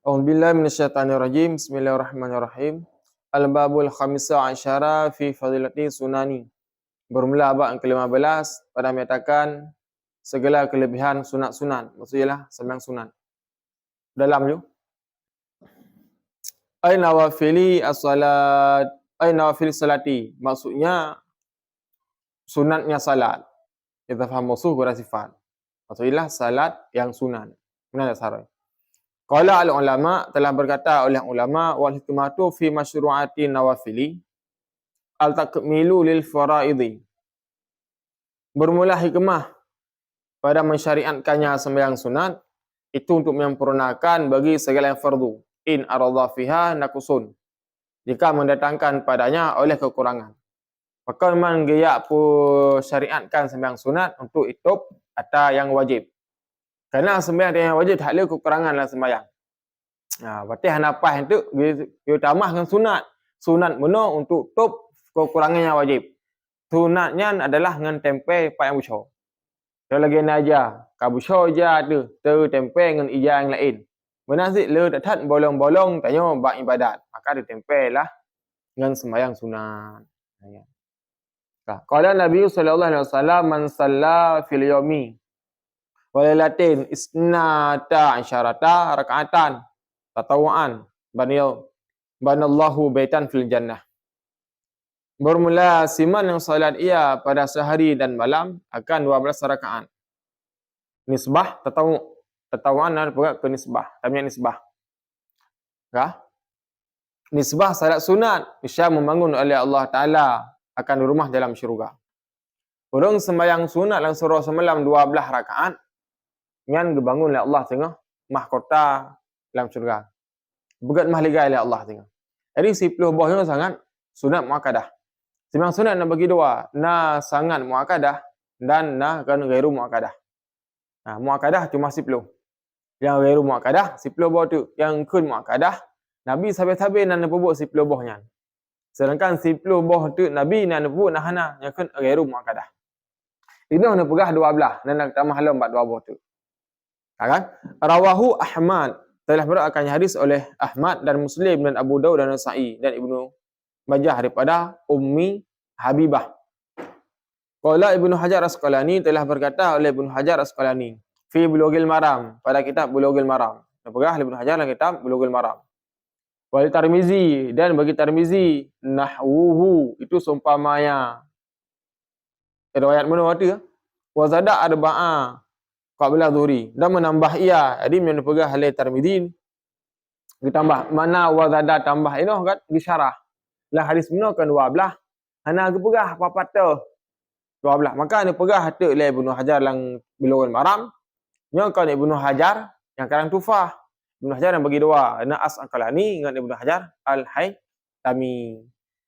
A'udzubillahi minasyaitonirrajim. Bismillahirrahmanirrahim. Al-babul khamisa asyara fi fadilati sunani. Bermula bab yang ke-15 pada menyatakan segala kelebihan sunat-sunat. Maksudnya sembahyang sunat. Dalamnya ay nawafili as-salat, ay nawafil salati. Maksudnya sunatnya salat. Kita faham musuh bersifat. Maksudnya salat yang sunat. Mana dasarnya? Qala al-ulama, telah berkata oleh ulama, wal hikmatu fi masyru'ati nawafili al-takmilu lil faraidhi. Bermula hikmah pada mensyariatkannya sembahyang sunat itu untuk menyempurnakan bagi segala yang fardu. In aradha fiha nakusun. Jika mendatangkan padanya oleh kekurangan. Maka memang dia pun syariatkan sembahyang sunat untuk itu atau yang wajib. Kerana sembahyang yang wajib tak ada kekurangan dalam sembahyang. Berarti hanapan itu dia tambahkan sunat. Sunat benar untuk tutup kekurangan yang wajib. Sunatnya adalah dengan tempe pak yang busuk. Kalau lagi naja, kabusuk je tu, tempe dengan ija yang lain. Benar sih le tak bolong-bolong tanya bak ibadat. Maka ditempe lah dengan sembahyang sunat. Qala Nabi sallallahu alaihi wasallam man shalla fil yaumi wa lailatin isnata asyarata raka'atan tatawuan banallahu baitan fil jannah. Bermula siman yang salat ia pada sehari dan malam akan 12 rakaat. Nisbah tatawuan bergerak ke nisbah. Tamnya nisbah. Nisbah salat sunat isya membangun oleh Allah Taala akan rumah dalam syurga. Orang sembahyang sunat dalam surah semalam 12 rakaat dengan dibangun oleh Allah tengah mahkota dalam syurga. Begat mahligai oleh Allah tengah. Jadi 10 buahnya sangat sunat muakkadah. Sembahyang sunat nak bagi dua, na sangat muakkadah dan na kan ghairu muakkadah. Muakkadah cuma 10. Yang ghairu muakkadah 10 buah tu. Yang kun muakkadah Nabi sahabat-sahabat nak buat 10 buahnya. Sedangkan 10 buah tu Nabi nak buat nah hana yang kun ghairu muakkadah. Ini nak pegah 12 dan nak tambah halam 4 buah tu. Kan? Rawahu Ahmad telah berakan hadis oleh Ahmad dan Muslim dan Abu Daud dan Nasa'i dan Ibnu Majah daripada Ummi Habibah. Qala Ibnu Hajar Asqalani telah berkata oleh Ibnu Hajar Asqalani fi Bulughil Maram pada kitab Bulughil Maram. Pegah Ibnu Hajar dalam kitab Bulughil Maram. Wal Tirmizi dan bagi Tirmizi nahwuhu itu seumpamanya riwayat mana waktu wa zada arba'a qabla zuhri dan menambah ia. Jadi men pegah oleh Tirmizi ditambah mana wa zada tambah ini kan disyarah. Lah hadis benar kan 12. Hana ke pegah apa-apa tu 12. Maka ni pegah tu oleh Ibnu Hajar lang Bulughul Maram. Nya kan Ibnu Hajar yang kadang tufah. Ibnu Hajar yang bagi dua. Ana Asqalani dengan Ibnu Hajar Al-Haytami.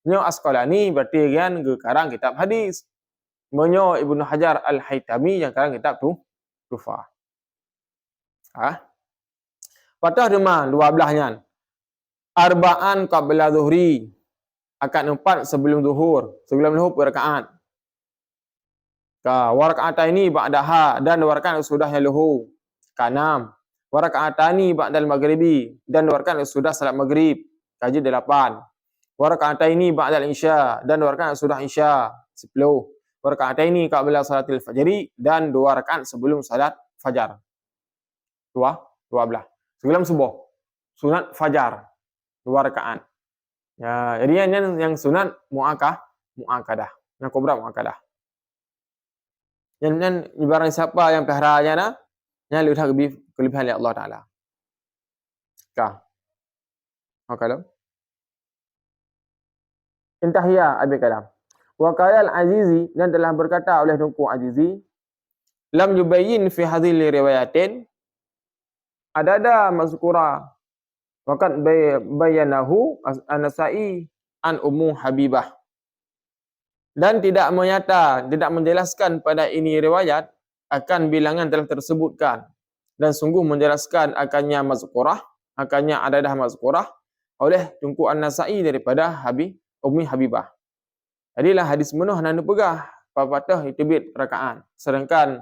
Nya Asqalani berarti kan ke karang kitab hadis. Menyo Ibnu Hajar Al-Haytami yang karang kitab tu tufah. Patah demam 12-nya. Arba'an qabla zuhri. Akad 4 sebelum zuhur. Sebelum zuhur rakaat. Wa raka'ataini ba'daha dan 2 rakaat sudahnya zuhur. Ke-6. Wa raka'atani ba'dal maghribi dan 2 rakaat sudah salat maghrib. Kaji 8. Wa raka'ataini ba'dal isya dan 2 rakaat sudah isya. 10. Wa raka'ataini qabla salatil fajri dan 2 rakaat sebelum salat fajar. 12. Sebelum subuh. Sunat fajar 2 rakaat. Ya, jadi yang sunat muakkadah. Yang kubra muakkadah. Yang barang siapa yang peliharanya nah, yang lebih kelebihan oleh Allah Taala. Kalau intahya abi kalam. Wa qala al-Azizi dan telah berkata oleh Tunku Azizi, lam yubayyin fi hadhil riwayatin ada mazkura waqad bayanahu an-Nasa'i an Ummu Habibah. Dan tidak menjelaskan pada ini riwayat akan bilangan telah tersebutkan dan sungguh menjelaskan akannya mazkurah, akannya adadah mazkurah oleh Tunku An-Nasa'i daripada Ummi Habibah. Jadilah hadis menuh nanda pegah papatah itu bit rakaat. Sedangkan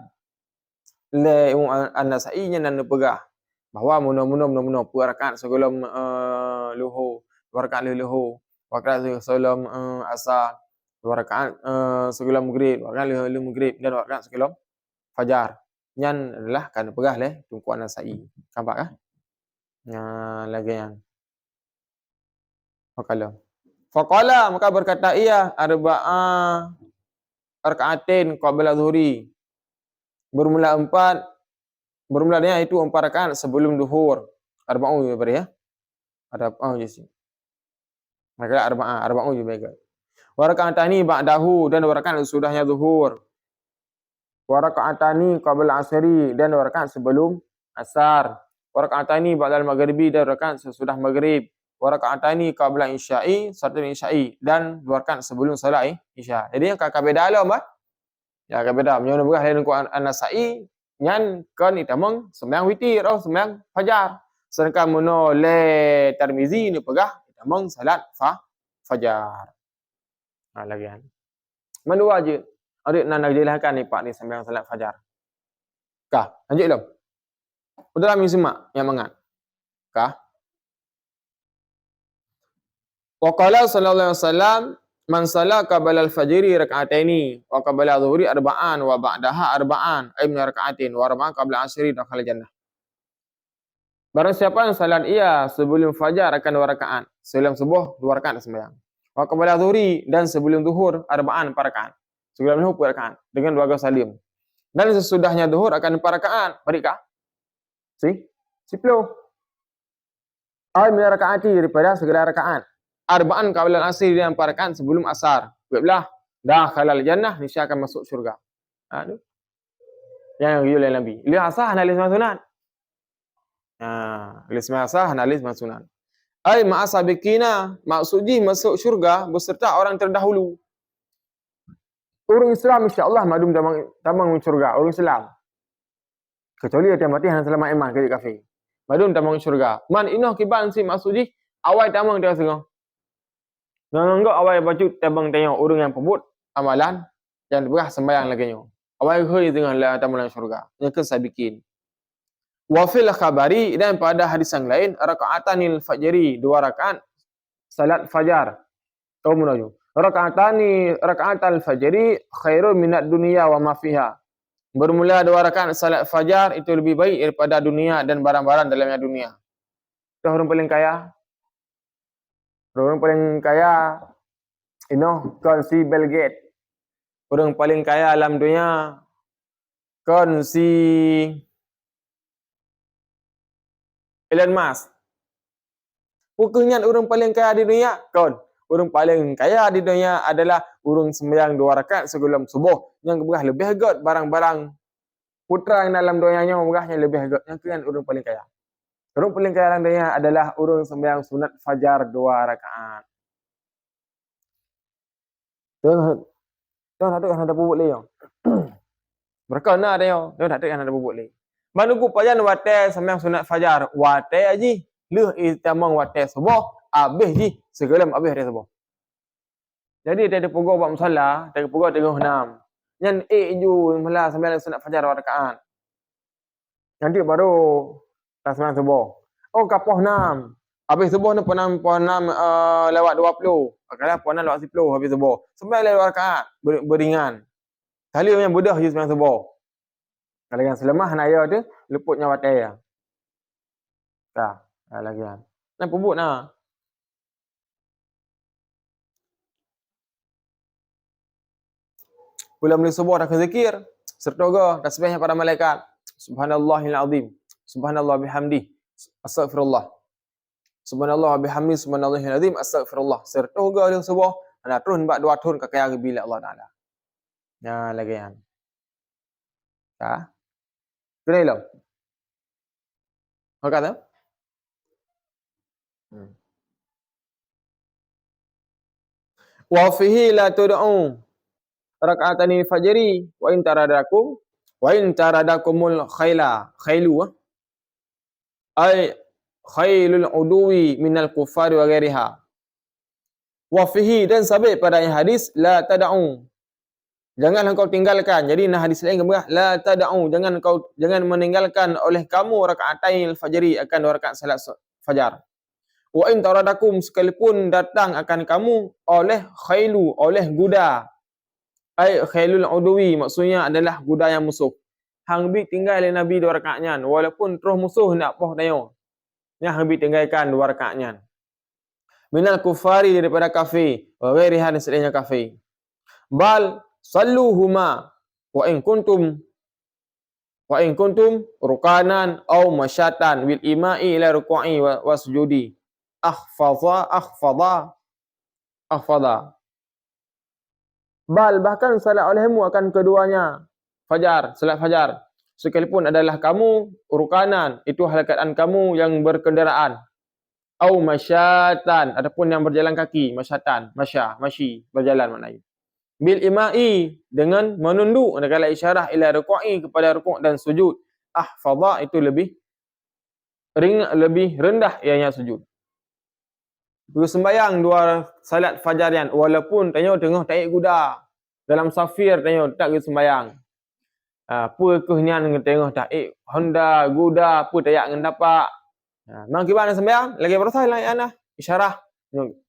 le An-Nasa'i nya nanda pegah Bahawa muna 2 rakaat sebelum luhur, 2 rakaat luhur, 2 rakaat sebelum asar, 2 rakaat sebelum maghrib, 2 rakaat sebelum maghrib dan 2 rakaat sebelum fajar. Nyan adalah kana pegah leh tumpuan Nasai. Nampak kah? Lagi yang Faqala. Faqala maka berkata ia arba'a rakaatin qabla zuhri. Bermulanya itu 4 rakaat sebelum zuhur. Arba'u ya. Arba'u je sini. Maka arba'u je baik. Wa raka'atani ba'dahu dan 2 rakaat sesudahnya zuhur. Wa raka'atani qabla asri dan 2 rakaat sebelum asar. Wa raka'atani ba'dal maghribi dan 2 rakaat sesudah maghrib. Wa raka'atani qabla isya'i serta isya'i dan 2 rakaat sebelum solat isya. Jadi yang kakak beda lah mbak. Ya kakak beda. Menyono berah dalam Quran An-Nasai nyan kan itamang sembahyang witir atau sembahyang fajar. Sedangkan menoleh Tirmizi ni pegah itamang salat fajar. Lagi kan. Mana wajib? Adik nak jelaskan ni pak ni sembahyang salat fajar. Kah? Lanjut belum? Udah kami semak yang mangat. Kah? Wa qala sallallahu alaihi wasallam man salla qabla al-fajri rak'ataini wa qabla adh-dhuhri arba'an wa ba'daha arba'an ay min rak'atin wa arba'an qabla asri dakhala jannah. Barang siapa yang salat ia sebelum fajar akan 2 rakaat, sebelum subuh 2 rakaat sembahyang. Wa qabla adh-dhuhri dan sebelum zuhur arba'an 4 rakaat. Sebelum zuhur 4 rakaat dengan 2 rakaat salim. Dan sesudahnya zuhur akan 4 rakaat. Berikkah? Si 10. Ay min rak'ati daripada segala rakaat. Arba'an qabla al-asri dan 4 rakaat sebelum asar. Baiklah, dakhala al-jannah niscaya akan masuk syurga. Yang oleh Nabi. Lihat asah analis sunat. Analis asah analis sunat. Ai ma'asabikina maksudnya masuk syurga beserta orang terdahulu. Orang Islam insya-Allah madum tamang syurga, orang Islam. Kecuali dia mati hanya selama iman ke kafir. Madum tamang syurga. Man inoh kiban si maksudnya awal tamang dia sengah. Nanggak awal baju tabang tengok orang yang pebut amalan yang berah sembahyang lagi nyo. Awal hui dengan la tamang syurga. Yang ke saya bikin. Wa fil khabari dan pada hadis yang lain raka'atanil fajri 2 rakaat salat fajar. Tahu menuju. Raka'atal fajri khairun minad dunya wa ma fiha. Bermula 2 rakaat salat fajar itu lebih baik daripada dunia dan barang-barang dalamnya dunia. Itu orang paling kaya. Orang paling kaya kan si Bill Gates. Orang paling kaya alam dunia kan si Elon Musk. Bukannya orang paling kaya di dunia kan. Orang paling kaya di dunia adalah orang sembahyang 2 rakaat sebelum subuh. Yang berah lebih hebat barang-barang putra yang dalam dunianya berahnya lebih hebat. Yang kan orang paling kaya. Orang paling kaya dalam dunia adalah orang sembahyang sunat fajar 2 rakaat. Tuan ada bubuk leh. Mereka nak ada yo. Tuan ada bubuk leh. Manuku pajan wate sembahyang sunat fajar. Wate aji. Leh itamang wate subuh. Habis ji segala habis dia subuh. Jadi dia ada pukul buat musalla, dia pukul 3:06. Yang ju malah sembahyang sunat fajar 2 rakaat. Nanti baru sembahyang subuh. Oh kapoh 6. Habis subuh ni pukul 6 lewat 20. Kalau pukul 6 lewat 10 habis subuh. Sembahyang 2 rakaat beringan. Kali yang mudah je sembahyang subuh. Kalau yang selemah naya tu luputnya wate ya. Dah, lagi kan. Nak pubut nah. Bila mulai subuh dah zikir, serta juga tasbihnya para malaikat. Subhanallahil azim. Subhanallah bihamdi. Astaghfirullah. Subhanallah bihamdi, subhanallahil azim, astaghfirullah. Serta juga dia subuh, ana turun bak 2 tahun ke kaya bila Allah Taala. Ya lagi kan. Dah. Kena lo. Apa kata? Wa fihi la tud'u raka'atani fajri wa in taradakumul khailu ay khailul uduwi minal kuffari wa ghairiha. Wa fihi dan sabit pada hadis la tad'u Janganlah kau tinggalkan. Jadi nah hadis lain kata la tad'u, jangan meninggalkan oleh kamu rakaatain al-fajri, akan 2 rakaat salat fajar. Wa in taradakum, sekalipun datang akan kamu oleh khailu, oleh kuda. Ai khailul udwi, maksudnya adalah kuda yang musuh. Hang bi tinggal oleh Nabi 2 rakaatnya, walaupun terus musuh nak poh tayo. Yang hang bi tinggalkan 2 rakaatnya. Minal kufari, daripada kafir, wa ghairiha, dan selainnya kafir. Bal salluhuma wa in kuntum rukanan aw masyatan bil ima'i ila ruku'i wa sujudi akhfadha. Bal, bahkan salat olehmu akan keduanya salat fajar, sekalipun adalah kamu rukanan, itu hal keadaan kamu yang berkenderaan, au masyatan, ataupun yang berjalan kaki, masyi, berjalan maknanya. Bil ima'i, dengan menunduk, negara isyarah ila ruku'i, kepada rukuk dan sujud. Ahfadha, itu lebih rendah ianya sujud. Sembayang 2 salat fajar yang, walaupun tanya tengah taik kuda dalam safir, tanya tak ke sembayang. Apa ke nian tengah taik Honda kuda, apa tayak ngan dapat. Memang kiban sembayang lagi berusaha lah ana isyarah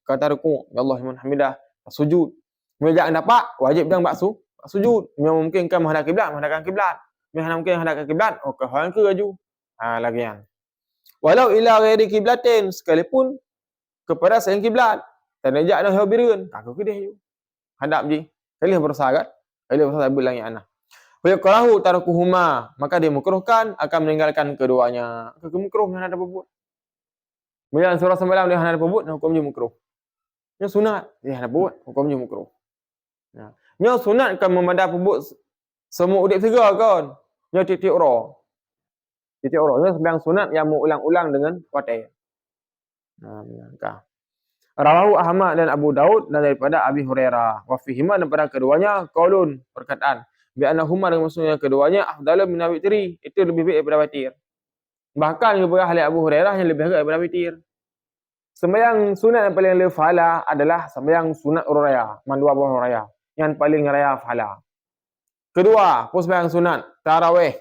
kata rukuk, ya Allah liman hamidah, sujud. Mejak dapat wajib dang baksu sujud. Mungkin kan menghadap kiblat, mungkin menghadap kiblat, okey hang ke aju. Lagian. Walau ila ghairi kiblatin, sekalipun kepada selain kiblat, tanajak dah habirin, aku ke dia hadap je. Kali berusaha kan? Kali berusaha bilang ya ana. Wa yakrahu tarkuhuma, maka dia makruhkan akan meninggalkan keduanya. Makruh mana ada pebut. Bila surah semalam dia ada pebut, hukumnya makruh. Nya sunat, dia ada pebut, hukumnya makruh. Nya sunat kan memandang pebut semua udip segera kan. Nya titik ora. Nya sembahyang sunat yang mengulang-ulang dengan kuatai. Rawahu Ahmad dan Abu Daud, dan daripada Abi Hurairah. Wa fihima, daripada keduanya qaulun, perkataan. Bi annahuma, dengan maksudnya keduanya afdalu min witri, itu lebih baik daripada witir. Bahkan juga oleh Abu Hurairah yang lebih baik daripada witir. Sembahyang sunat yang paling lebih fahala adalah sembahyang sunat raya, mandua Abu Raya, yang paling raya fahala. Kedua, sembahyang sunat tarawih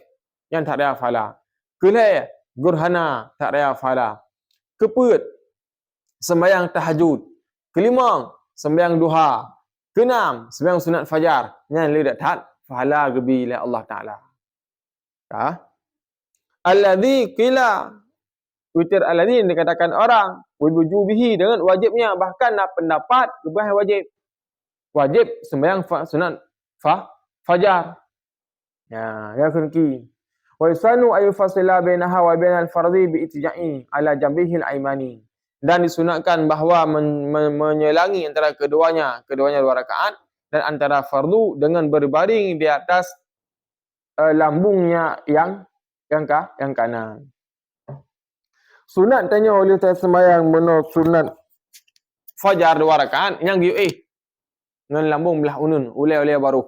yang tak raya fahala. Kelih gurhana tak raya fahala. Keput sembahyang tahajud. Kelima, sembahyang duha. Keenam, sembahyang sunat fajar. Yang lebih tak fahala gebi oleh Allah Taala. Alladhi qila, witir alladhi yang dikatakan orang wujubihi, dengan wajibnya, bahkan pendapat kebahan wajib sembahyang sunat fajar. Ya kunki. Wa yusanu ay fasila bainaha wa bainal fardhi bi ittija'i ala jambihi al-aymani. Dan disunatkan bahawa menyelangi antara keduanya 2 rakaat, dan antara fardu dengan berbaring di atas lambungnya yang kanan. Sunat tanya oleh sembahyang menurut sunat fajar 2 rakaat yang dengan lambung belah unun ulai baru.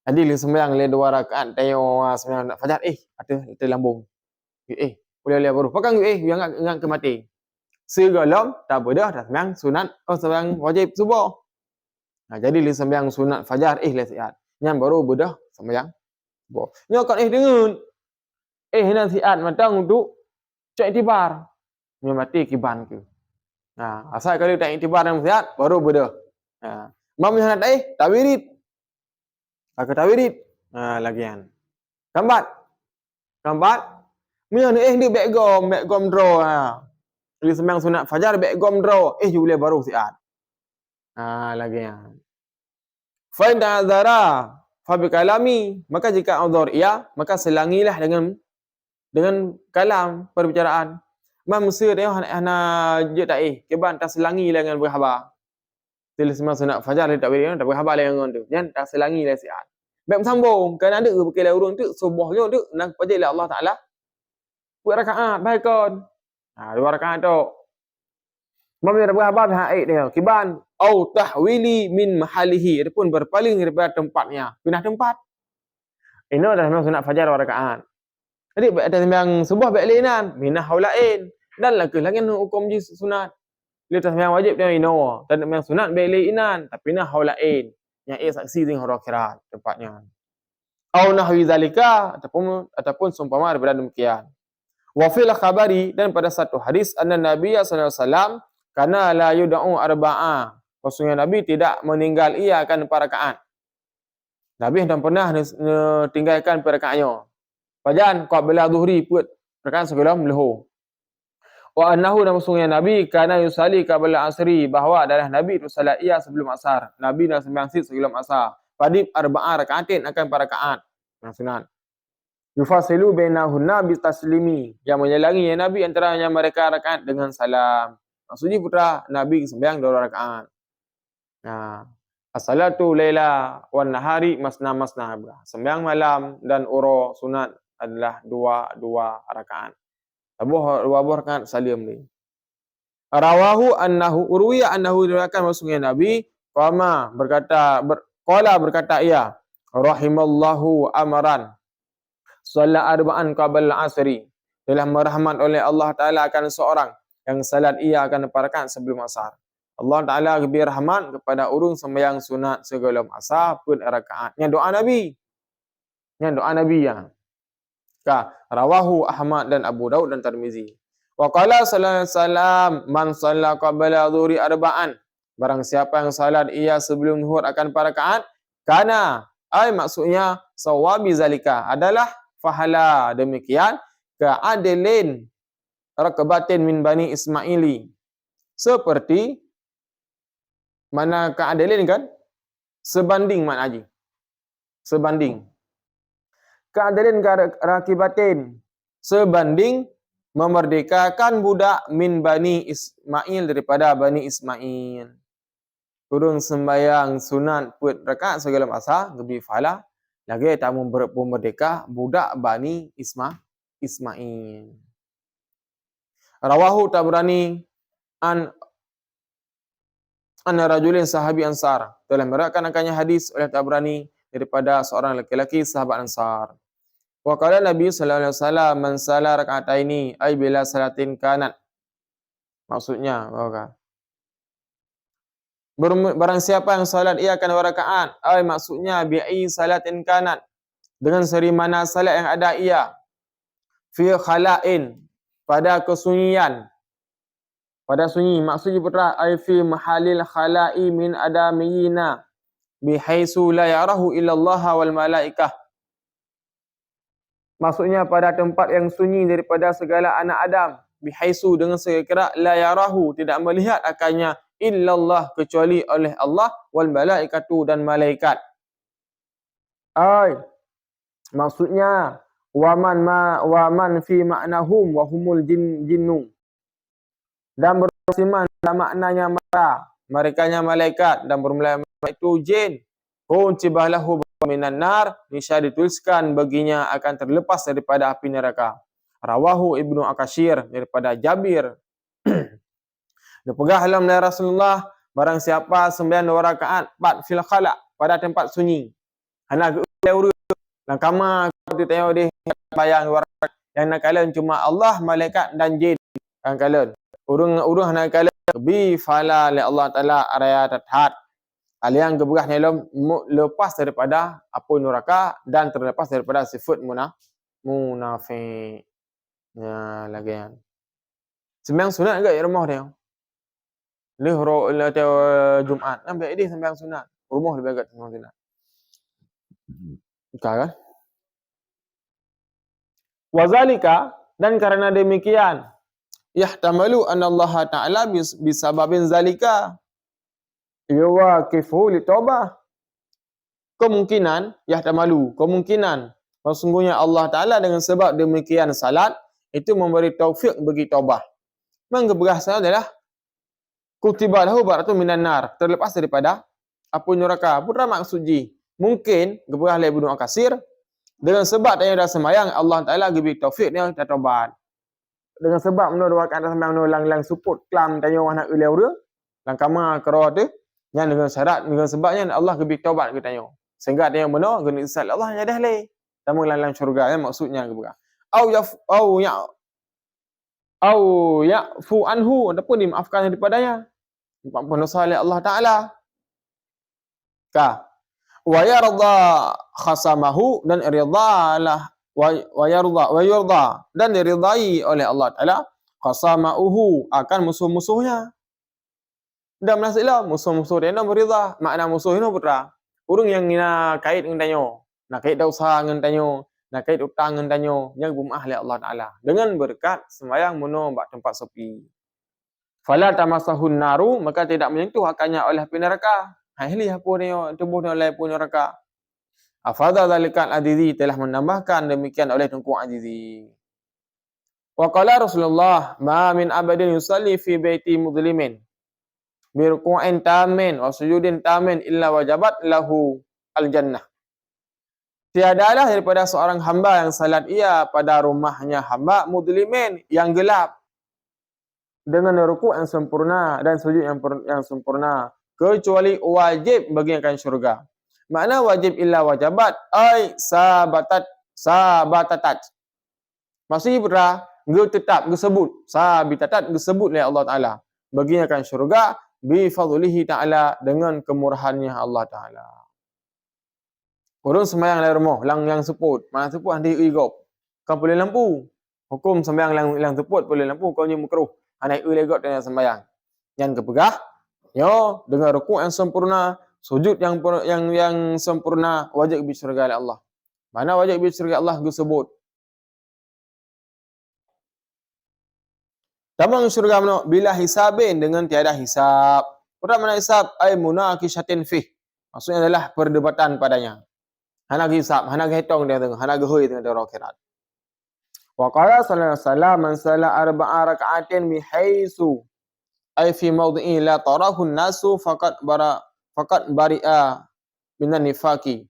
Jadi sembahyang le 2 rakaat tanya sembahyang fajar ada lambung. Ulai baru. Pakai yang ke mati. Segalam tak bedah dah sembahyang sunat sembahyang wajib subuh. Jadi sembahyang sunat fajar le sihat. Yang baru bedah sembahyang subuh. Nya kan dengan nasihat matang untuk cek iktibar. Nya mati kiban ke. Asal kalau tak iktibar yang sihat baru bedah. Mam yang tak wirid. Aku tak wirid. Lagian. Kambat. Mia ni backgom draw. Dia sembahyang sunat fajar backgom draw. Julai baru sihat. Lagian. Fa in ta'adzara fa bi kalami, maka jika uzur maka selangilah dengan kalam perbicaraan. Mesti dia hana je tak keban tak selangi dengan berkhabar. Bila sembahyang sunat fajar tak wirid tak berkhabar dengan tu. Jangan tak selangi lah sihat. Baik sambung kan ada pakai urung tu subuhnya tu nak pajak Allah Taala. Buat rakaat baik kon. 2 rakaat tu. Mam dia berkhabar dia kiban au tahwili min mahalihi, ataupun berpaling daripada tempatnya, pindah tempat. Ini adalah sembahyang sunat fajar 2 rakaat. Jadi ada sembahyang subuh baik lainan, minah haulain, dan lagi hukum sunat. Bila sembahyang wajib dia dan sembahyang sunat baik lainan, tapi nah haulain. nyai saksi ding hari akhirat tempatnya. Au nahwi zalika ataupun seumpama daripada demikian. Wa fil khabari, dan pada satu hadis anna Nabi sallallahu alaihi wasallam kana la yud'u arba'a. Maksudnya Nabi tidak meninggal ia akan 4 rakaat. Nabi tidak pernah tinggalkan perakaatnya. Pajan qabla zuhri put rakaat sebelum zuhur. Wa annahu, dan maksudnya Nabi kana yusalli qabla asri, bahawa adalah Nabi itu salat ia sebelum asar. Nabi dah sembahyang sebelum asar. Fadib arba'a rakaatin, akan 4 rakaat. Yang sunat. Yufasilu bainahunna bitaslimi, yang menyelangi ya Nabi antaranya mereka rakaat dengan salam. Maksudnya putra Nabi sembahyang 2 rakaat. Nah, as-salatu laila wan nahari masna masna. Sembahyang malam dan uro sunat adalah 2 rakaat. Abu rakaat salim ni. Rawahu annahu urwiya annahu, diriwayatkan maksudnya Nabi qala berkata ia, rahimallahu amran salat arba'an qabla asri, telah merahmat oleh Allah Taala akan seorang yang salat ia akan 4 rakaat sebelum asar. Allah Taala beri rahmat kepada urang sembahyang sunat sebelum asar pun rakaat. Yang doa Nabi. Yang doa Nabi ya. Rawahu Ahmad dan Abu Daud dan Tirmizi. Wa qala sallallahu alaihi wasallam man shalla qabla dhuhri arba'an, barang siapa yang salat ia sebelum zuhur akan 4 rakaat, kana maksudnya sawabi zalika adalah fahala demikian ka'adilin rakabatin min bani Ismaili, seperti mana ka'adilin kan sebanding mak haji, sebanding keadilan rakibatin, sebanding memerdekakan budak min Bani Ismail, daripada Bani Ismail. Kurang sembayang sunat put rakaat segala masa lebih falah lagi tak memerdeka budak Bani Ismail. Rawahu Tabrani an rajulin sahabi Ansar, telah meriwayatkan akannya hadis oleh Tabrani daripada seorang lelaki sahabat Ansar. Wa qala Nabi sallallahu alaihi wasallam man sala rak'ataini ay bila salatin kanat. Maksudnya barang siapa yang salat ia akan 2 rakaat, ay maksudnya bi'i salatin kanat, dengan seri mana salat yang ada ia, fi khala'in, pada kesunyian, pada sunyi, maksudnya putra ay fi mahalil khala'i min adamiyina bihaisu la yarahu illallah wal malaikah. Maksudnya pada tempat yang sunyi daripada segala anak Adam, bihaisu, dengan sekira la yarahu, tidak melihat akannya, illallah, kecuali oleh Allah, wal malaikatu, dan malaikat. Maksudnya waman fi ma'nahum wa humul jinnu, dan bersiman dalam maknanya mereka-nya malaikat, dan bermula itu jin. Uncibah lahu minan nar, niscaya dituliskan baginya akan terlepas daripada api neraka. Rawahu Ibnu Akashir daripada Jabir. Dipegah dalam Rasulullah, barang siapa sembahyang 2 rakaat 4 fil khala, pada tempat sunyi. Anak urus dan kamar kita tengok dia bayang 2 rakaat, yang nak kalian cuma Allah, malaikat dan jin. Yang kalian urung nak kalian bi fala li Allah Taala araya tathat. Alian geberah dalam lepas daripada apa neraka dan terlepas daripada sifat munafik. Ya, lagi kan. Sembahyang sunat enggak di rumah dia? Lihro Jumaat, ambil dia sembahyang sunat. Rumah lebih agak sembahyang sunat. Kan? Wazalika, dan karena demikian, yahtamalu anna Allah Ta'ala bisababin zalika yawaqifu li taubah. Kemungkinan sesungguhnya Allah Ta'ala dengan sebab demikian salat itu memberi taufik bagi taubah. Menggeberah salat adalah kutiba lahu baratu minan nar, terlepas daripada apa neraka. Putra maksudji mungkin geberah oleh Ibnu Akasir dengan sebab tanya dah sembahyang Allah Ta'ala beri taufik dia taubat. Dengan sebab menurut anda sembahyang lang support klam tanya orang nak uliau dia lang kama karo tu, yang dengan syarat dengan sebabnya Allah beri taubat kita tanya. Sehingga dia benar guna isal Allah nya dah le. Tamu dalam syurga ya, maksudnya geberah. Au ya'fu anhu, ataupun dimaafkan daripadanya. Pendosa oleh Allah Ta'ala. wa yarda khasamahu, dan ridalah wa yurda dan diridai oleh Allah Taala khasamahu akan musuh-musuhnya. Dan masalah musuh-musuh dia nak berida, makna musuh ini berita. Urang yang nak kait dengan tanyo, nak kait dosa dengan tanyo, nak kait utang dengan tanyo, yang bumah oleh Allah Taala dengan berkat sembahyang muno bak tempat sepi. Fala tamasahun naru, maka tidak menyentuh akannya oleh api neraka. Hai li apa dia tubuh dia oleh api neraka. Afadha zalikal Adizi, telah menambahkan demikian oleh Tengku Adizi. Wa qala Rasulullah, ma min abadin yusalli fi baiti mudlimin birku'in tamin wa sujudin tamin illa wajabat lahu al-jannah. Tiadalah daripada seorang hamba yang salat ia pada rumahnya hamba mudlimin yang gelap dengan rukuk yang sempurna dan sujud yang sempurna, kecuali wajib bagi akan syurga. Makna wajib illa wajabat ai sabatatat. Maksudnya berah tetap disebut sabitatat disebut oleh Allah Taala bagi akan syurga bi fadlihi ta'ala dengan kemurahannya Allah Taala. Urang sembahyang dalam rumah yang seput, mana seput handi igop. Kau boleh lampu. Hukum sembahyang yang seput boleh lampu kau ni makruh. Handai igop dengan sembahyang. Yang kepegah yo dengan rukuk yang sempurna, sujud yang sempurna, wajib bi syurga oleh Allah. Mana wajib bi syurga Allah disebut. Tamang syurga mana? Bila hisabin, dengan tiada hisab. Pertama mana hisab? Ay munakishatin fih. Maksudnya adalah perdebatan padanya. Hana hisab, hana hitung dia tengah, hana gehui tengah dia akhirat. Wa qala sallallahu alaihi wasallam man salla arba'a raka'atin bihaisu ay fi mawdhi'i la tarahu an-nasu faqad bari'a minan nifaqi.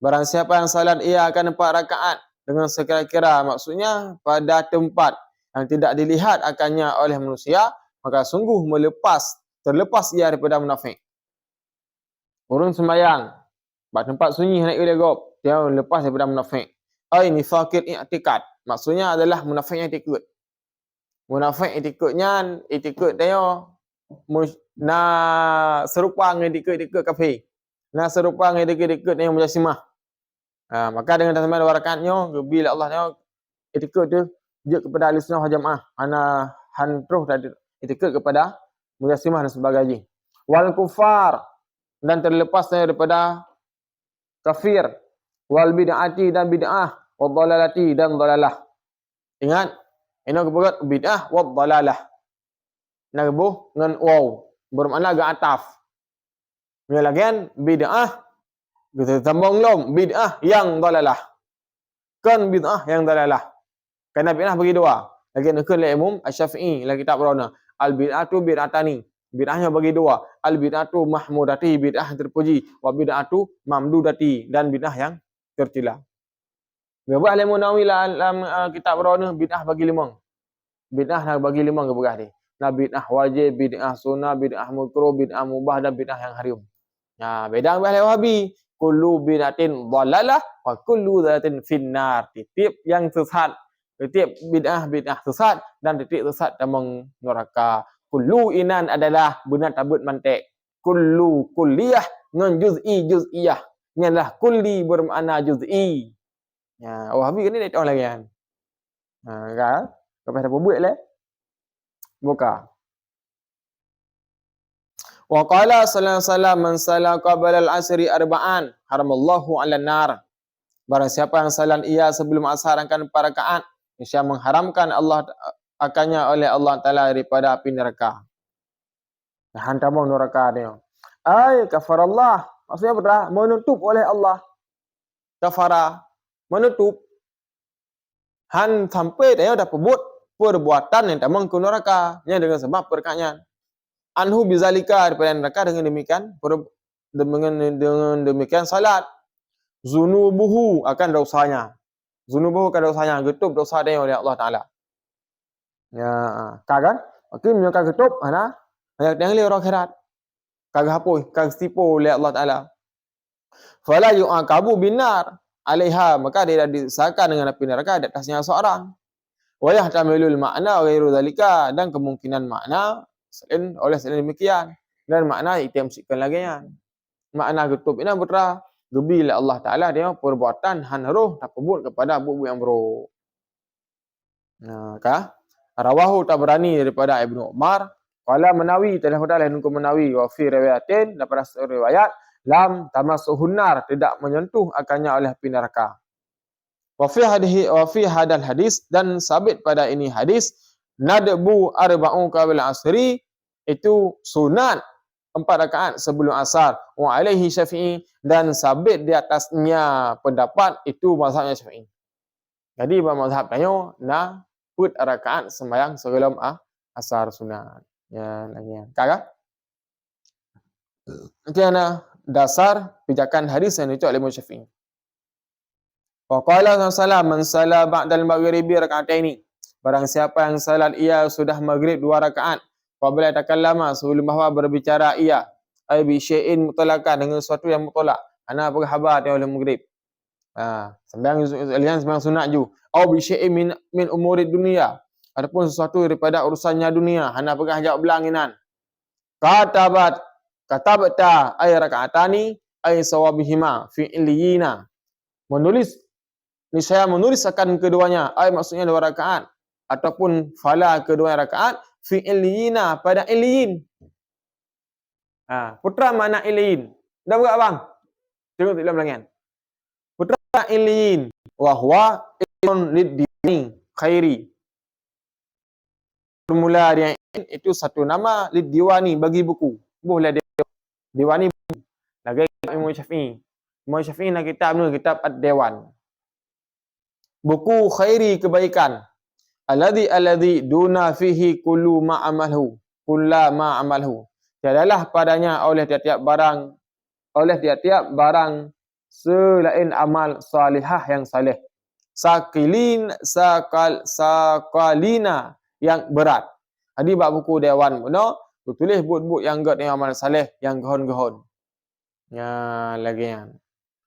Barang siapa yang salat ia akan 4 rakaat dengan sekira-kira, maksudnya pada tempat yang tidak dilihat akannya oleh manusia, maka sungguh terlepas ia daripada munafik. Urang sembahyang bak tempat sunyi hendak dia gop, dia lepas daripada munafik. Ai nifaqil i'tikad, maksudnya adalah munafik yang ikut. Munafik ikutnya ikut dia na serupa dengan ikut kafir. Na serupa dengan ikut yang mujassimah. Maka dengan tasbih 2 rakaatnya bila Allah dia ikut tu dia kepada al-sunnah wal jamaah, ana terus tadi ikut kepada mujassimah dan sebagainya. Wal kufar, dan terlepas daripada kafir, wal bid'ati dan bid'ah, wal dalalati dan dalalah. Ingat, ini keberat bid'ah wal dalalah. Nak buh dengan waw, bermakna agak ataf. Ini lagi bid'ah, kita sambung lom, bid'ah yang dalalah. Kan bid'ah yang dalalah. Kerana bid'ah bagi dua. Lagi nak oleh Imam Asy-Syafi'i dalam kitab Rona. Al bid'atu bid'atani. Bid'ahnya bagi dua. Al bid'atu mahmudati, bid'ah terpuji. Wa bid'atu mamdudati, dan bid'ah yang tercela. Berbuat oleh Munawi dalam kitab Rona, bid'ah bagi 5. Bid'ah nak bagi 5 ke begah ni. Nah, bid'ah wajib, bid'ah sunnah, bid'ah makruh, bid'ah mubah dan bid'ah yang haram. Nah, beda dengan ahli Wahabi. Kullu bid'atin dhalalah wa kullu dhalatin finnar. Tiap yang sesat, tiap bid'ah sesat, dan tiap sesat dalam neraka. Kullu inan adalah benar tabut mantek. Kullu kulliyah dengan juz'iyah. Ini adalah kulli bermakna juz'i. Ya, Wahabi ni dia tahu lagi kan. Kan? Kepada apa buat lah? Buka. Wa qala sallallahu alaihi wasallam man salla qabla al-asri arba'an haramallahu 'alan nar. Barang siapa yang salat ia sebelum asar akan 4 rakaat, niscaya mengharamkan Allah akannya oleh Allah Taala daripada api neraka. Nah, hantamu neraka dia. Ai kafarallah, maksudnya apa? Menutup oleh Allah. Kafara, menutup. Han sampai dia dah perbuatan yang tamang ke neraka, nya dengan sebab perkataannya. Anhu bizalika, daripada neraka dengan demikian salat. Zunubuhu akan dosanya. Zunubuhu akan dosanya, getup dosa dia oleh Allah Taala. Ya, kan? Okey, menyokong getup, ana yang li orang akhirat. Kagak hapus, kagak tipu oleh Allah Taala. Fala yu'aqabu binar 'alaiha, maka dia disakan dengan api neraka di atasnya seorang. Wa yahtamilul makna ghairu zalika, dan kemungkinan makna selain demikian, dan makna itu yang mesti lagi kan. Makna getup ini betra gebi oleh Allah Ta'ala dia perbuatan hanharuh tak kebut kepada buku yang buruk. Kah? Rawahu Tabrani daripada Ibnu Umar. Qala Menawi telah hukum Menawi wa fi riwayatin daripada riwayat lam tamassuhun nar tidak menyentuh akannya oleh api neraka. Wa fi hadal hadis dan sabit pada ini hadis nadbu arba'u qabla asri itu sunat 4 rakaat sebelum asar. Wa alaihi Syafi'i dan sabit di atasnya pendapat itu mazhabnya Syafi'i. Jadi mazhab tanya na put rakaat sembahyang sebelum asar sunat. Ya, lagi. Kakak? Kerana dasar pijakan hadis yang dicok oleh Imam Syafi'i. Wa qala sallallahu man salla ba'dal maghribi raka'ataini. Barang siapa yang salat ia sudah maghrib 2 rakaat. Apabila takallama sebelum bahawa berbicara ia ai bi syai'in mutlaqan dengan sesuatu yang mutlak. Ana apa khabar dia oleh maghrib. Sembahyang sunat ju. Au bi syai'in min umuri dunia. Adapun sesuatu daripada urusannya dunia, hana pegah jawab belanginan. Katabta ay raka'atani ay sawabihima fi illiyina. Saya menulis akan keduanya, ay maksudnya 2 rakaat ataupun fala kedua rakaat fi illiyina pada illiyin. Putra mana illiyin? Dah buka bang? Tengok dalam belangian. Putra illiyin wa huwa ilmun lid-dini khairi. Formula yang itu satu nama lid-diwani bagi buku. Boleh diwani lagi Imam Syafi'i. Imam Syafi'i nak kitab Ad-Dewan. Buku khairi kebaikan. Alladhi duna fihi kullu ma amalhu. Tiadalah padanya oleh tiap-tiap barang selain amal salihah yang saleh. Sakalina yang berat. Jadi bab buku dewan pun tulis buku yang got yang amal saleh yang gehon-gehon. Ya lagi yang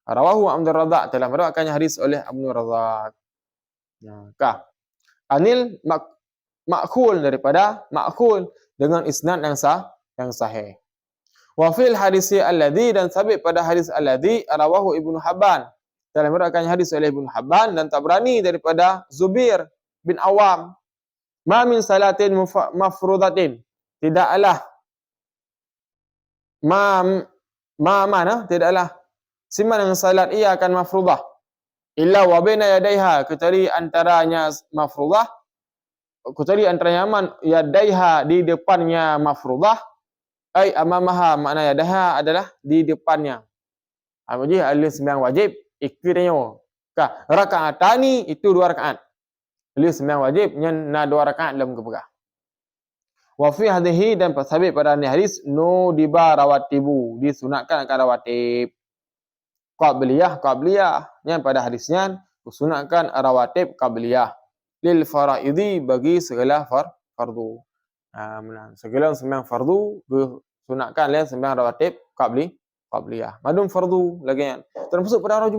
rawahu Abdul Razzaq telah meriwayatkan hadis oleh Abdul Razzaq. Kah? Anil ma'khul daripada ma'khul dengan isnad yang sahih. Wa fil hadisi alladhi dan sabit pada hadis alladhi rawahu Ibnu Habban. Telah meriwayatkan hadis oleh Ibnu Habban dan Tabrani daripada Zubair bin Awam. Ma min salatin mafrudatin. Tidaklah tidaklah siman yang salat ia akan mafrudah. Illa wa baina yadaiha kecuali antaranya mafrudah. Kecuali antaranya yadaiha di depannya mafrudah. Ai amamaha makna yadaiha adalah di depannya. Jadi ahli sembahyang wajib ikutnya. Rakaatani itu 2 rakaat. Ahli sembahyang wajib na 2 rakaat dalam kepegah. Wa fi hadhihi dan sabit pada hadis no diba rawatibu disunatkan akan rawatib. Qabliyah yang pada hadisnya disunatkan rawatib qabliyah lil faraidi bagi segala fardu. Segala sembahyang fardu disunatkan oleh sembahyang rawatib qabliyah. Madum fardu lagi kan. Termasuk pada hari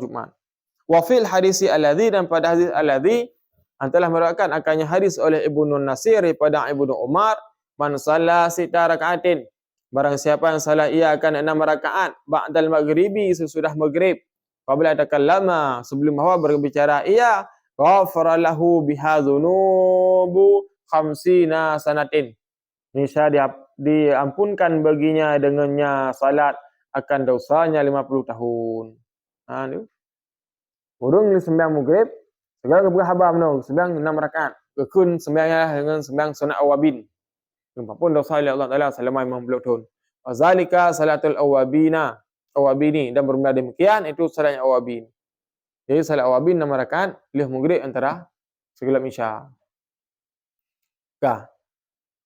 Jumaat. Wa fil hadisi alladhi dan pada hadis alladhi telah meriwayatkan akannya hadis oleh Ibnu Nasir daripada Ibnu Umar, man shalla 6 rakaatin. Barang siapa yang salat ia akan 6 rakaat ba'dal maghribi sesudah maghrib. Apabila takallama sebelum bahawa berbicara ia ghafara lahu biha dzunubu 50 sanatin. Niscaya diampunkan baginya dengannya salat akan dosanya 50 tahun. Ni. Urung ni sembahyang maghrib segala berhabar menang sembahyang 6 rakaat. Kekun sembahyang dengan sembahyang sunat awabin. Pun dosa oleh Allah Taala selama 50 tahun. Wazalika salatul awabini dan bermula demikian itu salat awabin. Jadi salat awabin 6 rakaat leh maghrib antara segala isya.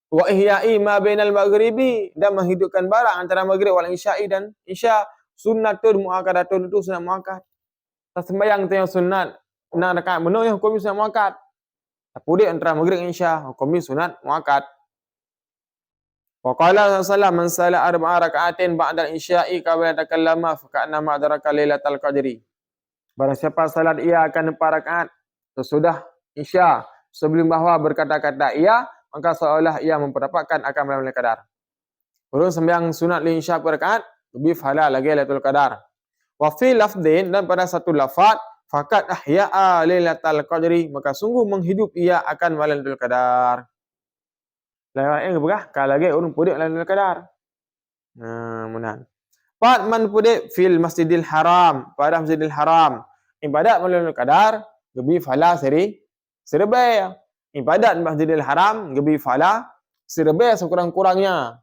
Wa ihya'i ma bainal maghribi dan menghidupkan barang antara maghrib wal isya'i dan isya sunnatul muakkadatun itu sunat muakkad. Sembahyang tu yang sunat 6 rakaat benar yang hukum sunat muakkad. Kemudian antara maghrib dan isya hukum sunat muakkad. Wa qala sallallahu man salla 4 rakaatin ba'da isya'i qabla takallama fa ka'anna adraka lailatal qadri. Barang siapa salat ia akan 4 rakaat sesudah isya sebelum bahawa berkata-kata ia maka seolah ia memperdapatkan akan malam Lailatul Qadar. Orang sembahyang sunat li isya 2 rakaat, lebih pahala lagi Lailatul Qadar. Wa fi lafdin, dan pada satu lafaz, fakat ahya'a Lailatul Qadri, maka sungguh menghidup ia akan Lailatul Qadar. Lain berah kalau lagi orang pudik Lailatul Qadar. Munan. Pat man pudik fil Masjidil Haram, pada Masjidil Haram. Ibadat Lailatul Qadar, lebih pahala serbai. Ibadat Masjidil Haram, lebih pahala serbai sekurang-kurangnya.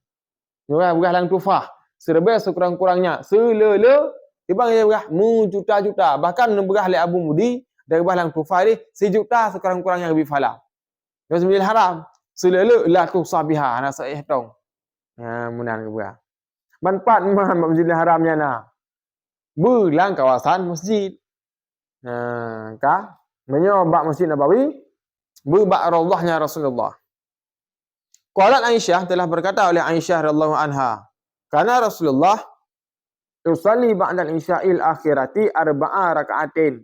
Bukan lang tufah. Serba sekurang-kurangnya. Selele, tibang dia berah juta-juta. Bahkan berah oleh Abu Mudi, dari berah lang tufah ni, 1 juta sekurang-kurangnya lebih fala. Yang Masjidil Haram. Selele, la tufah biha. Anak saya hitung. Munan ke berah. Manfaat Masjidil Haramnya na. Belang kawasan masjid. Menyobak Masjid Nabawi. Berbak Raudhahnya Rasulullah. Qalat Aisyah, telah berkata oleh Aisyah radhiyallahu anha, karena Rasulullah yusalli ba'da al-isya'il akhirati 4 raka'atin.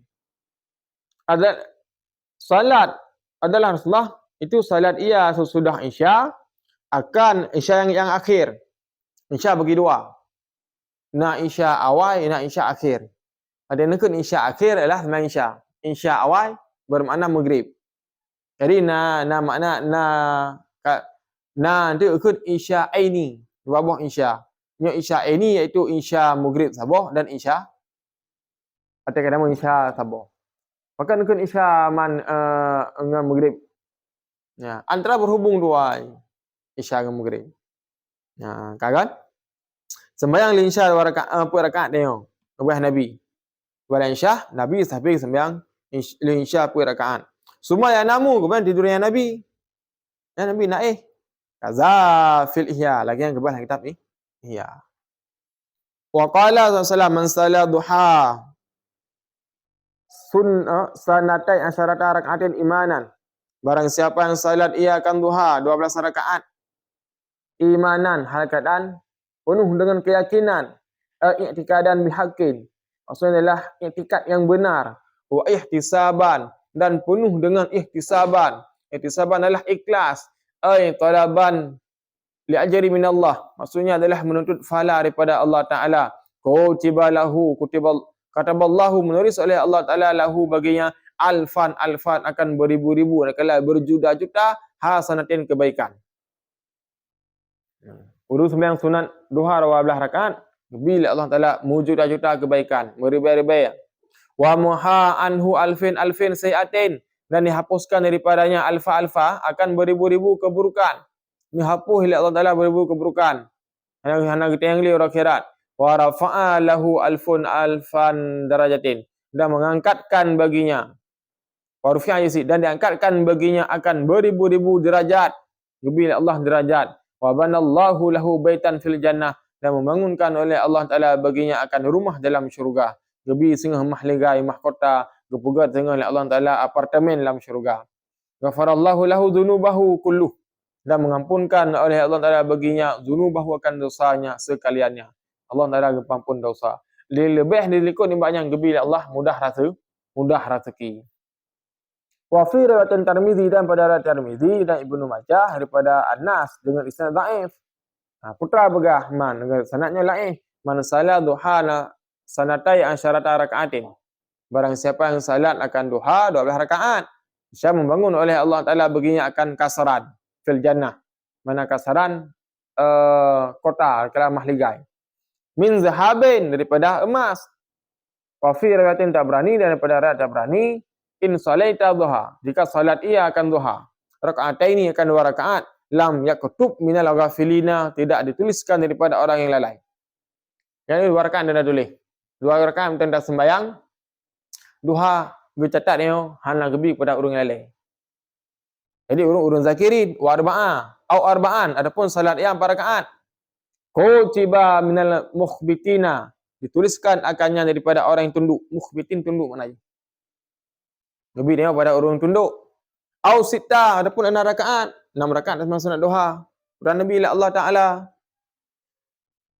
Salat adalah Rasulullah itu salat ia sesudah Isya akan Isya yang akhir. Isya bagi 2. Nak Isya awal, nak Isya akhir. Ada nak Isya akhir adalah sembahyang Isya. Isya awal bermakna maghrib. Jadi makna dia ikut Isya Aini, wabah Isya. Yang Isya Aini iaitu Isya Maghrib Sabah dan Isya atau kadang Isya Sabah. Maka ikut Isya dengan Maghrib. Ya, antara berhubung dua Isya dengan Maghrib. Ya, kan? Sembahyang Isya 2 rakaat dia. Ubah Nabi. Ubah Isya, Nabi sampai sembahyang Isya 2 rakaat. Semua yang namu kemudian tidurnya Nabi. Ya Nabi naik. Kaza fil ihya, lagi yang kebal kitab ni. Ihya. Wa qala sallallahu man salla duha sanatai asyarata rakaatin imanan. Barang siapa yang salat ia akan duha 12 rakaat imanan, hal keadaan penuh dengan keyakinan, i'tikadan bihaqqin. Maksudnya adalah i'tikad yang benar, wa ihtisaban, dan penuh dengan ihtisaban. Ihtisaban adalah ikhlas. Talaban li ajri min Allah, maksudnya adalah menuntut pahala daripada Allah Taala. Kataballahu, menulis oleh Allah Taala lahu baginya alfan akan beribu-ribu, kalau berjuta-juta hasanatin kebaikan. Urus sembahyang sunat duha 12 rakaat, bila Allah Taala juta-juta kebaikan, beribu-ribu. Wa muha anhu alfin sayatin, dan dihapuskan daripadanya alfa akan beribu-ribu keburukan. Dihapus oleh Allah Taala beribu keburukan. Hana kita yang liur akhirat. Wa rafa'a lahu alfan darajatin, dan mengangkatkan baginya. Wa rufi'a yasi, dan diangkatkan baginya akan beribu-ribu derajat. Lebih Allah derajat. Wa banallahu lahu baitan fil jannah, dan membangunkan oleh Allah Taala baginya akan rumah dalam syurga. Lebih singah mahligai mahkota gepugat dengan Allah Taala apartemen dalam syurga. Ghafarallahu lahu dzunubahu kulluh, dan mengampunkan oleh Allah Taala baginya dzunubahu akan dosanya sekaliannya. Allah Taala mengampun dosa. Lebih dilikut nimbaknya gebil Allah mudah rezeki. Wa fi riwayat Tirmizi, dan pada riwayat Tirmizi dan Ibnu Majah daripada Anas dengan isnad dhaif. Putra begah man dengan sanadnya lain. Man salat duha sanatai asyarata rakaatin. Barang siapa yang salat akan duha 12 rakaat, Isya membangun oleh Allah Taala baginya akan kasaran fil jannah. Mana kasaran kota kala mahligai. Min zahabin, daripada emas. Wa fi riwayatin Tabrani, daripada riwayat Tabrani, in salaita duha, jika salat ia akan duha rakaataini akan 2 rakaat, lam yaktub minal ghafilina, tidak dituliskan daripada orang yang lalai. Yang 2 rakaat dia dah tulis. 2 rakaat tentang sembahyang duha bercatat dia hana gebi pada urang lalai. Jadi urang zakirin wa arba'an, adapun salat yang 4 rakaat kutiba minal mukhbitina, dituliskan akannya daripada orang yang tunduk. Mukhbitin tunduk maknanya. Gebi dia pada urang tunduk. Au sita, adapun 6 rakaat, 6 rakaat dalam sunat duha. Dan Nabi Allah Taala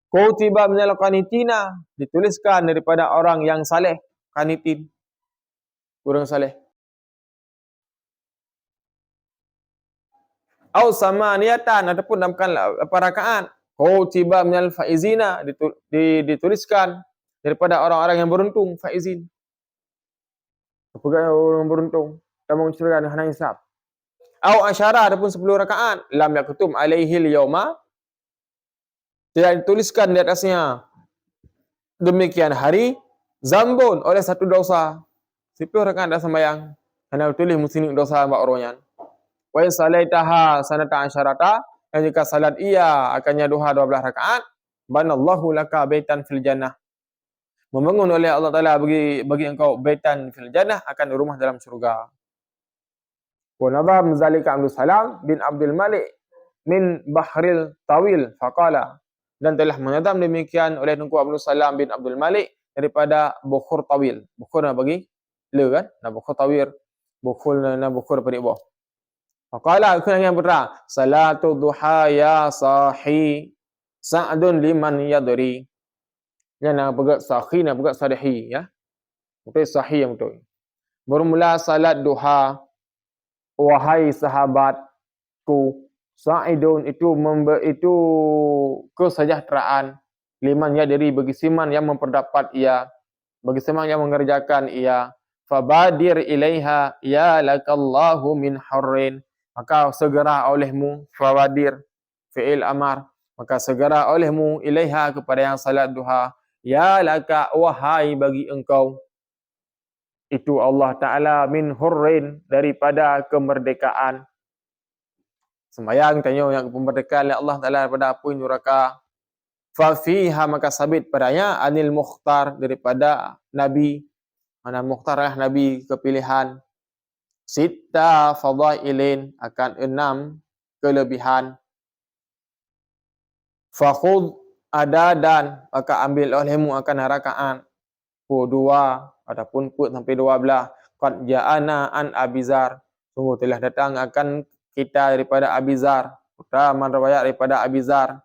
kutiba minal qanitina, dituliskan daripada orang yang saleh, qanitin. Orang saleh. Au samaniyatan, ataupun dalam 8 rakaat, Kutiba minal faizina, dituliskan daripada orang-orang yang beruntung, faizin. Orang beruntung dan mengucapkan hana hisab. Au asyara, adapun 10 rakaat, lam yakutum alaihil yauma, tidak dituliskan di atasnya demikian hari, zambun, oleh satu dosa. 10 rakaat dah sembahyang, hana tulis muslim dosa ba oronyan. Wa salaitaha sanata asyarata, dan jika salat ia akannya duha 12 rakaat, banallahu laka baitan fil jannah. Membangun oleh Allah Taala bagi engkau baitan fil jannah, akan rumah dalam surga. Wa nadham zalika Abdul Salam bin Abdul Malik min Bahril Tawil faqala, dan telah menadam demikian oleh Tunku Abdul Salam bin Abdul Malik daripada Bukhur Tawil. Bukhur nak bagi le kan? Nak Bukhur Tawil. Bukhur nak Bukhur pada bawah. Faqala, aku yang berkata, salatu duha ya sahi sa'dun liman yadri. Yang nak pegat sahi, nak pegat sadihi, ya. Betul, sahi yang betul. Bermula salat duha, wahai sahabatku, sa'idun itu kesejahteraan, liman yadri, bagi siman yang memperdapat ia, bagi siman yang mengerjakan ia. Fabadir ilaiha ya lakallahu min hurrin, maka segera olehmu, fabadir fi'il amar, maka segera olehmu ilaiha kepada yang salat duha, ya laka, wahai bagi engkau, itu Allah Ta'ala, min hurrin, daripada kemerdekaan. Sembayang tanya yang kemerdekaan oleh Allah Ta'ala daripada apa neraka. Fafiha, maka sabit padanya, anil mukhtar, daripada Nabi. Mana mukhtar lah Nabi kepilihan. Sita fadailin, akan 6 kelebihan. Fakhud adadan, maka ambil olehmu akan rakaat. Dua, adapun put sampai 12. Qad ja'ana an Abizar, sungguh telah datang akan kita daripada Abizar, utama riwayat daripada Abizar.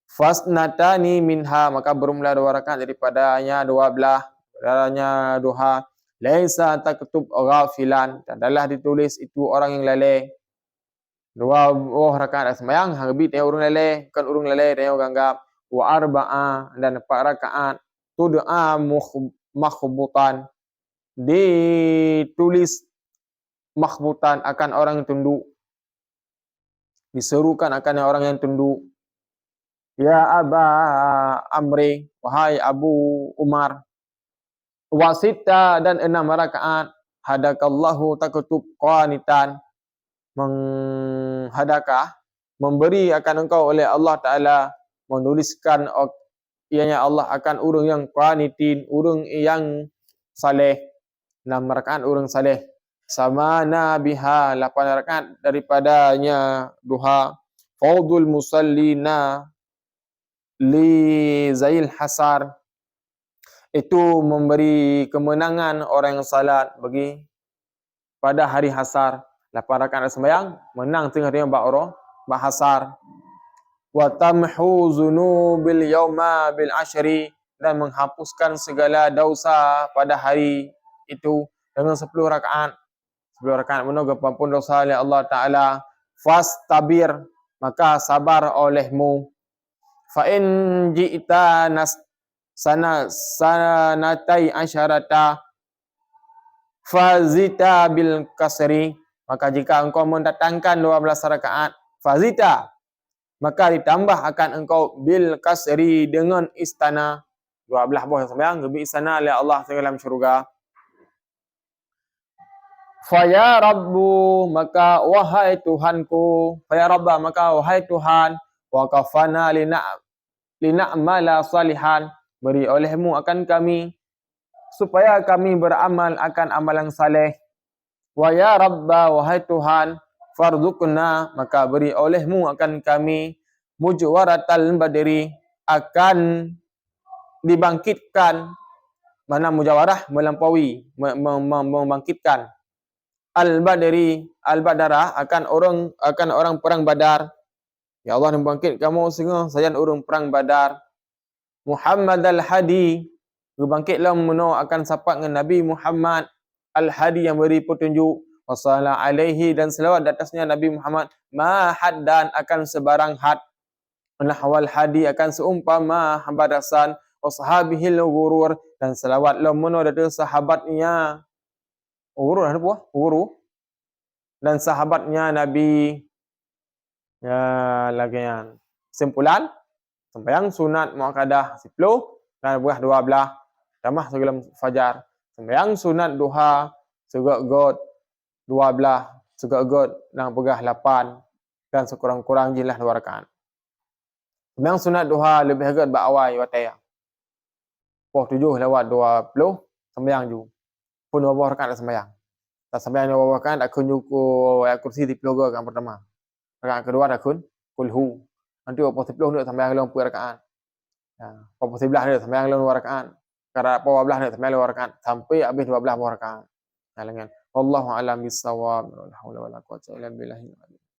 Fasnatani minha, maka bermula 2 rakaat daripadanya 12, daripadanya duha. Laisa taktub ghafilan, dan adalah ditulis itu orang yang lalai. 2 rakaat sembahyang, habis tengok urang lalai, kan urang lalai tengok ganggap. Wa arba'a, dan 4 rakaat tud'a makhbutan, ditulis makhbutan, akan orang yang tunduk, diserukan akan orang yang tunduk. Ya Aba Amri, wahai Abu Umar. Wasita, dan 6 rakaat, hadakallahu takutub qanitan, menghadakah, memberi akan engkau oleh Allah Ta'ala, menuliskan ianya Allah akan urang yang qanitin, urang yang saleh. 6 rakaat urang saleh. Sama nabiha, 8 rakaat daripadanya duha. Faudul musallina li zail hasar, itu memberi kemenangan orang yang salat bagi pada hari hasar. 8 rakaat sembahyang, menang tengah dia ba hasar. Wa tamhu zunubil yauma bil ashri, dan menghapuskan segala dosa pada hari itu dengan 10 rakaat. 10 rakaat menunggu pengampun dosa oleh Allah Ta'ala. Fastabir, maka sabar olehmu. Fa in ji'ta sanatai asyarata fazita bil kasri, maka jika engkau mendatangkan 12 rakaat, fazita, maka ditambah akan engkau bil kasri, dengan istana. 12 buah sembahyang lebih istana oleh Allah dalam syurga. Faya Rabbu, maka wahai Tuhanku, faya Rabba, maka wahai Tuhan, wa kafana lina'mala salihan, beri olehmu akan kami supaya kami beramal akan amalan saleh. Wa ya Rabba, wahai Tuhan, farzuqna, maka beri olehmu akan kami mujwaratal badri, akan dibangkitkan, mana mujawarah, melampaui, membangkitkan, al-badri, al-badara, akan orang perang Badar. Ya Allah membangkit kamu sehingga sajan orang perang Badar. Muhammad al-Hadi, bangkitlah meno akan sapat dengan Nabi Muhammad al-Hadi, yang beri petunjuk. Wassallallahu alaihi, dan selawat di atasnya Nabi Muhammad, ma haddan, akan sebarang had. Nahwal hadi akan seumpama barisan washabihil ghurur dan selawat lamun ada sahabatnya ghurur ada apa? Ghurur dan sahabatnya Nabi. Ya lagian. Simpulan sembahyang sunat muakkadah 10 dan buah 12 tambah sebelum fajar. Sembahyang sunat duha segot-got 12 segot-got dan pegah 8 dan sekurang-kurang jilah 2 rakaat. Sembahyang sunat duha lebih agak ba'awai wataya. Pukul 7 lewat 20 sembahyang ju. Pun 20 rakaat sembahyang. Tak sembahyang 20 rakaat tak kun yuku ayat kursi 30 rakaat pertama. Rakaat kedua tak kun kulhu. Nanti pukul 10 nak sembahyang 20 rakaat. Ya, pukul 11 dia sembahyang 2 rakaat. Kada pukul 12 dia sembahyang 2 rakaat sampai habis 12 rakaat. Nah, lengan. Wallahu a'lam bissawab. La haula wala quwwata illa billah.